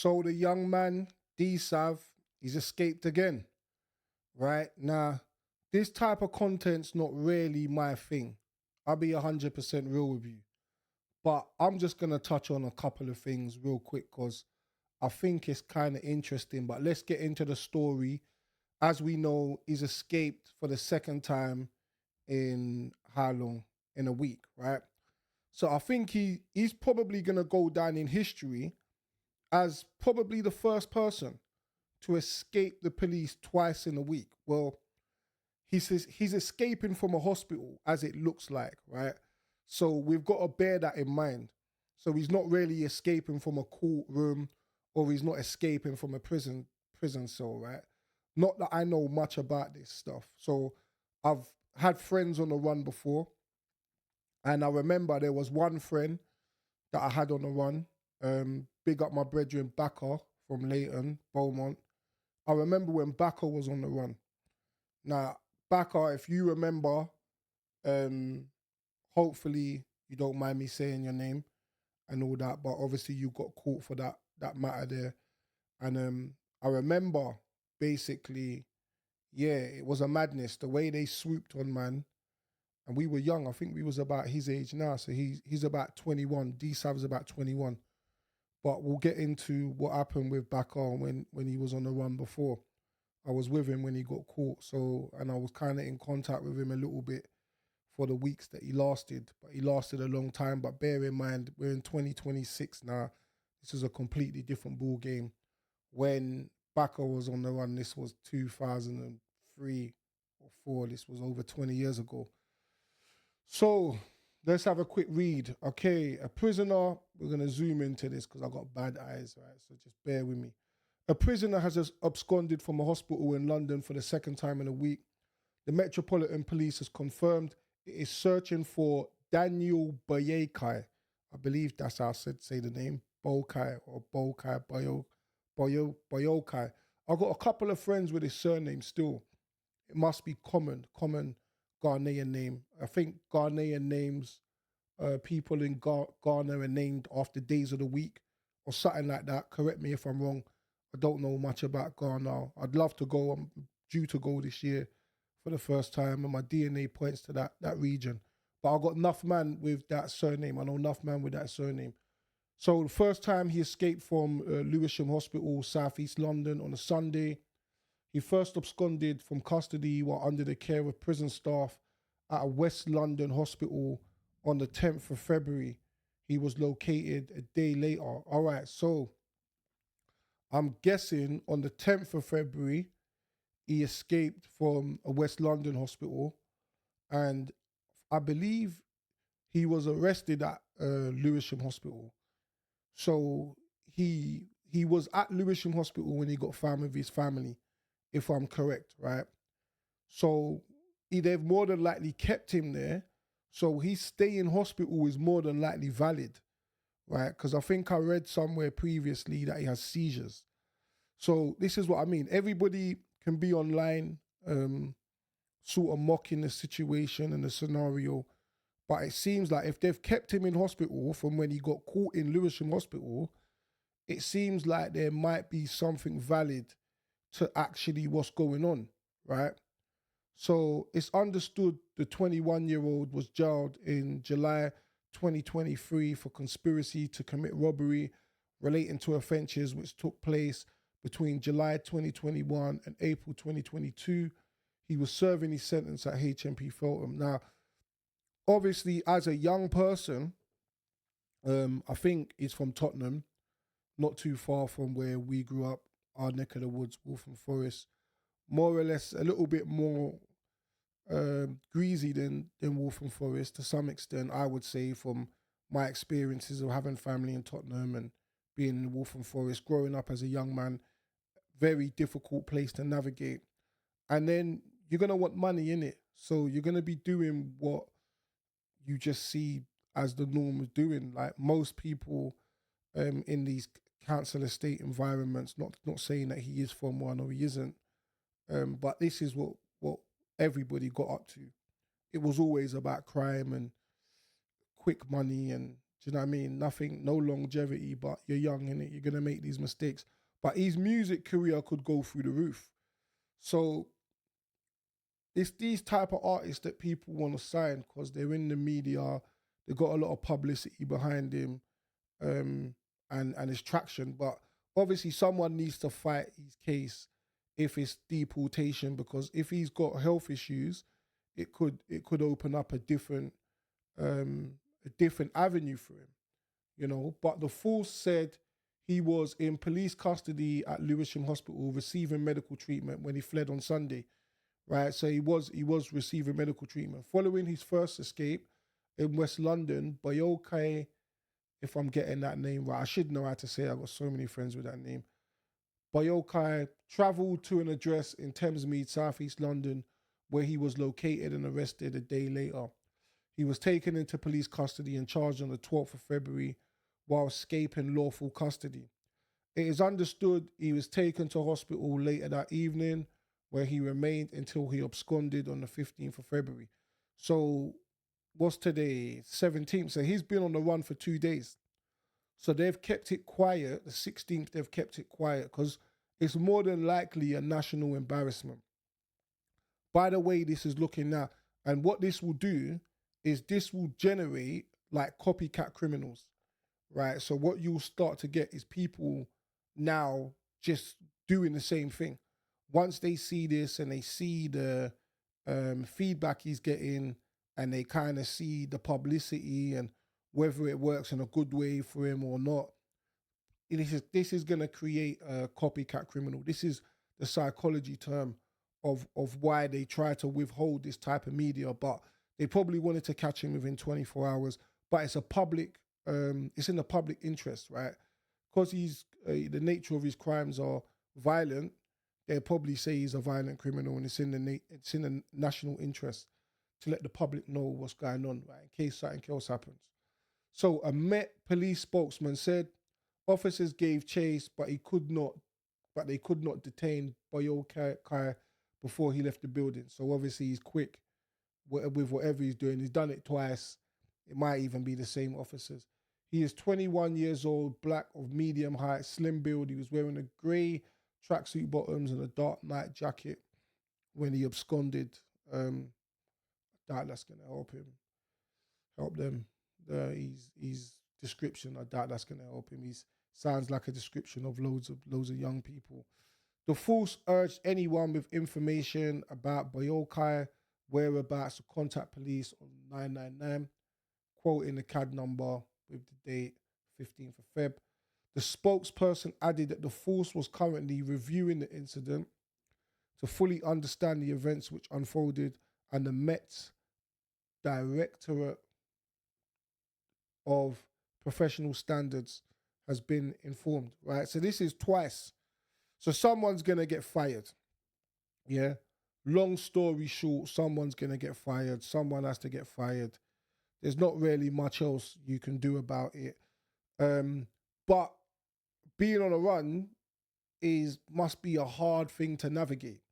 So the young man, DSavv, he's escaped again, right? Now, this type of content's not really my thing. I'll be 100% real with you. But I'm just going to touch on a couple of things real quick because I think it's kind of interesting. But let's get into the story. As we know, he's escaped for the second time in how long? In a week, right? So I think he's probably going to go down in history as probably the first person to escape the police twice in a week. Well, he says he's escaping from a hospital as it looks like, right? So we've got to bear that in mind. So he's not really escaping from a courtroom or he's not escaping from a prison cell, right? Not that I know much about this stuff. So I've had friends on the run before, and I remember there was one friend that I had on the run. Big up my brethren Backer from Leighton, Beaumont. I remember when Backer was on the run. Now, Backer, if you remember, um, hopefully you don't mind me saying your name and all that, but obviously you got caught for that matter there. And I remember basically, yeah, it was a madness the way they swooped on man. And we were young. I think we was about his age now, so he's about 21. DSavv's about 21. But we'll get into what happened with Bakker when he was on the run before. I was with him when he got caught, so and I was kind of in contact with him a little bit for the weeks that he lasted. But he lasted a long time. But bear in mind, we're in 2026 now. This is a completely different ball game. When Bakker was on the run, this was 2003 or four. This was over 20 years ago. So let's have a quick read. Okay, a prisoner, we're going to zoom into this because I've got bad eyes, right? So just bear with me. A prisoner has absconded from a hospital in London for the second time in a week. The Metropolitan Police has confirmed it is searching for Daniel Boyekai. I believe that's how I said say the name. Bokai or Bokai, Boyokai. I've got a couple of friends with his surname still. It must be common Ghanaian name. I think Ghanaian names, people in Ghana are named after days of the week or something like that. Correct me if I'm wrong. I don't know much about Ghana. I'd love to go. I'm due to go this year for the first time, and my DNA points to that region. But I got enough man with that surname. I know enough man with that surname. So the first time he escaped from Lewisham Hospital, Southeast London, on a Sunday. He first absconded from custody while under the care of prison staff at a West London hospital on the 10th of February. He was located a day later. All right, so I'm guessing on the 10th of February, he escaped from a West London hospital, and I believe he was arrested at Lewisham Hospital. So he was at Lewisham Hospital when he got found with his family, if I'm correct, right? So they've more than likely kept him there. So his stay in hospital is more than likely valid, right? Because I think I read somewhere previously that he has seizures. So this is what I mean. Everybody can be online, sort of mocking the situation and the scenario. But it seems like if they've kept him in hospital from when he got caught in Lewisham Hospital, it seems like there might be something valid to actually what's going on, right? So it's understood the 21-year-old was jailed in July 2023 for conspiracy to commit robbery relating to offences which took place between July 2021 and April 2022. He was serving his sentence at HMP Feltham. Now, obviously, as a young person, I think he's from Tottenham, not too far from where we grew up, our neck of the woods, Waltham Forest. More or less a little bit more greasy than Waltham Forest to some extent, I would say, from my experiences of having family in Tottenham and being in Waltham Forest, growing up as a young man, very difficult place to navigate. And then you're going to want money in it. So you're going to be doing what you just see as the norm of doing. Like most people in these council estate environments, not saying that he is from one or he isn't, but this is what everybody got up to. It was always about crime and quick money and Do you know what I mean? Nothing, no longevity, but you're young in it. You're gonna make these mistakes. But his music career could go through the roof. So it's these type of artists that people want to sign because they're in the media. They got a lot of publicity behind him, um, and his traction. But obviously, someone needs to fight his case if it's deportation, because if he's got health issues, it could open up a different avenue for him, you know. But the force said he was in police custody at Lewisham Hospital receiving medical treatment when he fled on Sunday. Right, so he was receiving medical treatment following his first escape in West London. Bayokai, if I'm getting that name right, I should know how to say it. I've got so many friends with that name. Bayokai travelled to an address in Thamesmead, southeast London, where he was located and arrested a day later. He was taken into police custody and charged on the 12th of February while escaping lawful custody. It is understood he was taken to hospital later that evening, where he remained until he absconded on the 15th of February. So, what's today? 17th. So, he's been on the run for 2 days. So, they've kept it quiet. The 16th, they've kept it quiet because it's more than likely a national embarrassment. By the way, this is looking now. And what this will do is this will generate like copycat criminals, right? So, what you'll start to get is people now just doing the same thing. Once they see this and they see the feedback he's getting and they kind of see the publicity and whether it works in a good way for him or not, this is going to create a copycat criminal. This is the psychology term of why they try to withhold this type of media, but they probably wanted to catch him within 24 hours. But it's it's in the public interest, right? Because the nature of his crimes are violent. They'll probably say he's a violent criminal, and it's in the national interest to let the public know what's going on, right? In case something else happens. So a Met police spokesman said officers gave chase, but they could not detain Boyo Kai before he left the building. So obviously he's quick with whatever he's doing. He's done it twice. It might even be the same officers. He is 21 years old, black, of medium height, slim build. He was wearing a grey tracksuit bottoms and a dark night jacket when he absconded. Doubt that's gonna help them. His description, I doubt that's gonna help him. He sounds like a description of loads of young people. The force urged anyone with information about Bayokai whereabouts to contact police on 999, quoting the CAD number with the date 15th of Feb. The spokesperson added that the force was currently reviewing the incident to fully understand the events which unfolded, and the Met's Directorate of Professional Standards has been informed, right? So this is twice. So someone's going to get fired, yeah? Long story short, someone's going to get fired. Someone has to get fired. There's not really much else you can do about it. But being on a run must be a hard thing to navigate.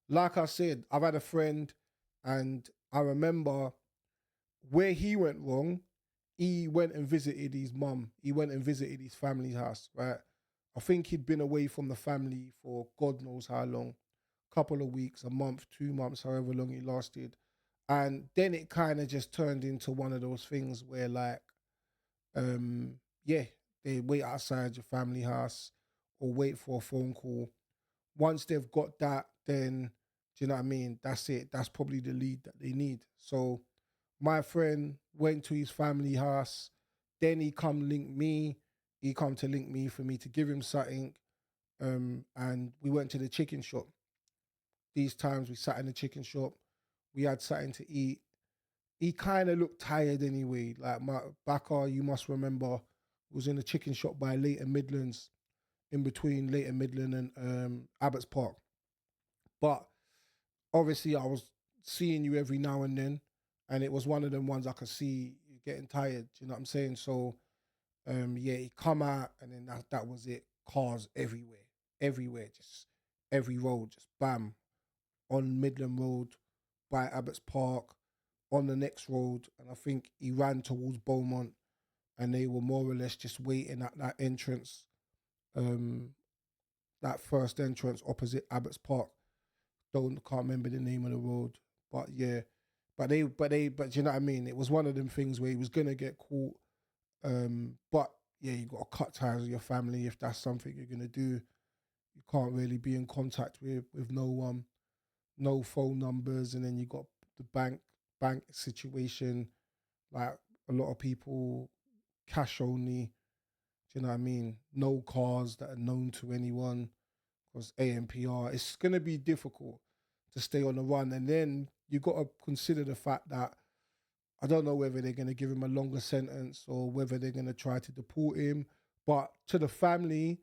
Like I said, I've had a friend, and I remember where he went wrong. He went and visited his mum. He went and visited his family's house, right? I think he'd been away from the family for God knows how long. Couple of weeks, a month, 2 months, however long it lasted. And then it kind of just turned into one of those things where like, yeah, they wait outside your family house or wait for a phone call. Once they've got that, then, do you know what I mean? That's it. That's probably the lead that they need. So my friend went to his family house. Then he come link me. He come to link me for me to give him something. And we went to the chicken shop. These times we sat in the chicken shop. We had something to eat. He kind of looked tired anyway. Like my Baka, you must remember, was in the chicken shop by Leighton Midlands, in between Leighton Midland and Abbots Park. But obviously I was seeing you every now and then, and it was one of them ones I could see you getting tired. You know what I'm saying? So yeah, he come out, and then that was it. Cars everywhere, just every road, just bam, on Midland Road, by Abbots Park, on the next road, and I think he ran towards Beaumont. and they were more or less just waiting at that entrance, um, that first entrance opposite Abbott's Park. Can't remember the name of the road, but yeah, but you know what I mean. It was one of them things where he was gonna get caught. But yeah, you got to cut ties with your family if that's something you're gonna do. You can't really be in contact with no one, no phone numbers, and then you got the bank situation. Like a lot of people, cash only. Do you know what I mean? No cars that are known to anyone because ANPR. It's gonna be difficult to stay on the run, and then you got to consider the fact that I don't know whether they're going to give him a longer sentence or whether they're going to try to deport him. But to the family,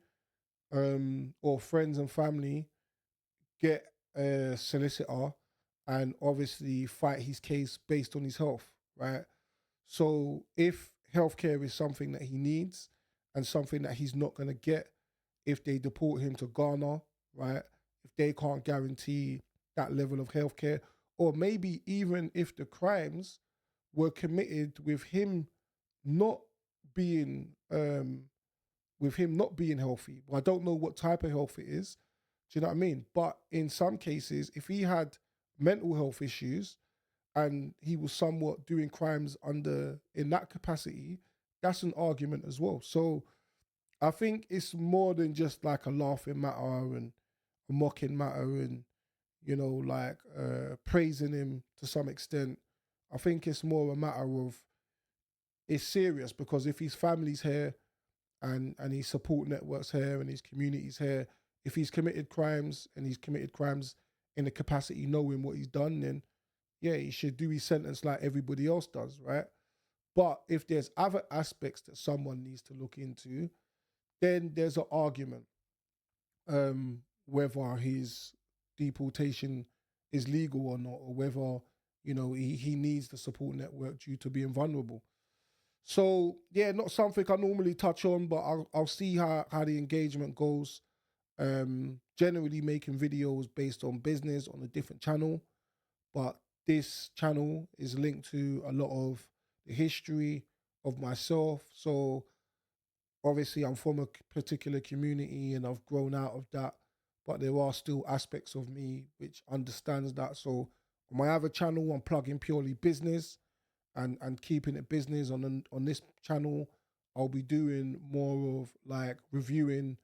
or friends and family, get a solicitor and obviously fight his case based on his health, right? So if healthcare is something that he needs and something that he's not going to get if they deport him to Ghana, right? If they can't guarantee that level of healthcare, or maybe even if the crimes were committed not being with him not being healthy. But I don't know what type of health it is. Do you know what I mean? But in some cases, if he had mental health issues and he was somewhat doing crimes under in that capacity, that's an argument as well. So I think it's more than just like a laughing matter and a mocking matter and like praising him to some extent. I think it's more a matter of it's serious because if his family's here and his support networks here and his community's here, if he's committed crimes and he's committed crimes in the capacity knowing what he's done, then yeah, he should do his sentence like everybody else does, right? But if there's other aspects that someone needs to look into, then there's an argument whether his deportation is legal or not, or whether he needs the support network due to being vulnerable. So yeah, not something I normally touch on, but I'll see how the engagement goes. Generally making videos based on business on a different channel, but this channel is linked to a lot of the history of myself. So obviously I'm from a particular community and I've grown out of that, but there are still aspects of me which understands that. So on my other channel, I'm plugging purely business and keeping it business. On this channel, I'll be doing more of like reviewing,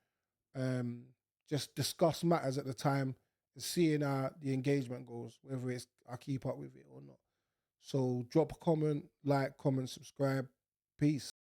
just discuss matters at the time and seeing how the engagement goes, whether it's I keep up with it or not. So drop a comment, like, comment, subscribe. Peace.